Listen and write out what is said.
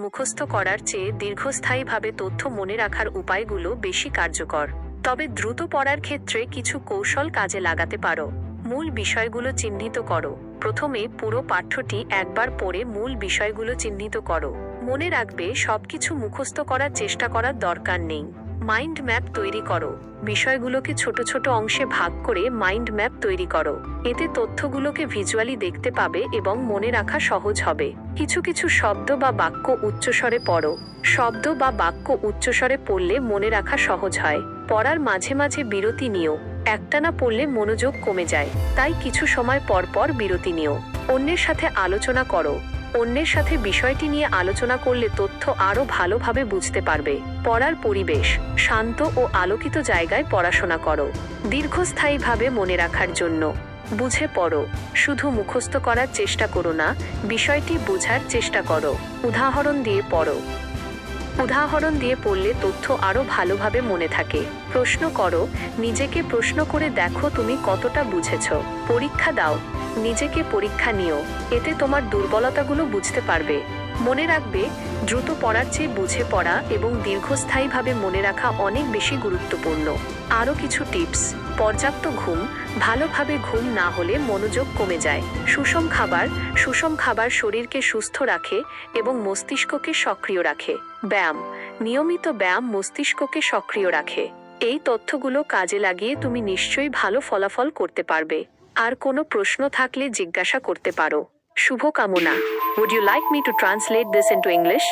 মুখস্থ করার চেয়ে দীর্ঘস্থায়ীভাবে তথ্য মনে রাখার উপায়গুলো বেশি কার্যকর। তবে দ্রুত পড়ার ক্ষেত্রে কিছু কৌশল কাজে লাগাতে পারো। মূল বিষয়গুলো চিহ্নিত করো। প্রথমে পুরো পাঠ্যটি একবার পড়ে মূল বিষয়গুলো চিহ্নিত করো। মনে রাখবে, সবকিছু মুখস্থ করার চেষ্টা করার দরকার নেই। মাইন্ড ম্যাপ তৈরি করো। বিষয়গুলোকে ছোট ছোট অংশে ভাগ করে মাইন্ড ম্যাপ তৈরি করো। এতে তথ্যগুলোকে ভিজুয়ালি দেখতে পাবে এবং মনে রাখা সহজ হবে। কিছু কিছু শব্দ বা বাক্য উচ্চস্বরে পড়ো। শব্দ বা বাক্য উচ্চস্বরে পড়লে মনে রাখা সহজ হয়। পড়ার মাঝে মাঝে বিরতি নিও। একটানা পড়লে মনোযোগ কমে যায়, তাই কিছু সময় পর পর বিরতি নিও। অন্যের সাথে আলোচনা করো। অন্যের সাথে বিষয়টি নিয়ে আলোচনা করলে তথ্য আরও ভালোভাবে বুঝতে পারবে। পড়ার পরিবেশ শান্ত ও আলোকিত জায়গায় পড়াশোনা করো। দীর্ঘস্থায়ীভাবে মনে রাখার জন্য বুঝে পড়ো। শুধু মুখস্থ করার চেষ্টা করো না, বিষয়টি বোঝার চেষ্টা করো। উদাহরণ দিয়ে পড়ো। উদাহরণ দিয়ে পড়লে তথ্য আরও ভালোভাবে মনে থাকে। প্রশ্ন করো। নিজেকে প্রশ্ন করে দেখো তুমি কতটা বুঝেছ। পরীক্ষা দাও। নিজেকে পরীক্ষা নিও। এতে তোমার দুর্বলতাগুলো বুঝতে পারবে। মনে রাখবে, দ্রুত পড়ার চেয়ে বুঝে পড়া এবং দীর্ঘস্থায়ীভাবে মনে রাখা অনেক বেশি গুরুত্বপূর্ণ। আরও কিছু টিপস। পর্যাপ্ত ঘুম। ভালোভাবে ঘুম না হলে মনোযোগ কমে যায়। সুষম খাবার শরীরকে সুস্থ রাখে এবং মস্তিষ্ককে সক্রিয় রাখে। ব্যায়াম। নিয়মিত ব্যায়াম মস্তিষ্ককে সক্রিয় রাখে। এই তথ্যগুলো কাজে লাগিয়ে তুমি নিশ্চয়ই ভালো ফলাফল করতে পারবে। আর কোনো প্রশ্ন থাকলে জিজ্ঞাসা করতে পারো। শুভকামনা। Would you like me to translate this into English?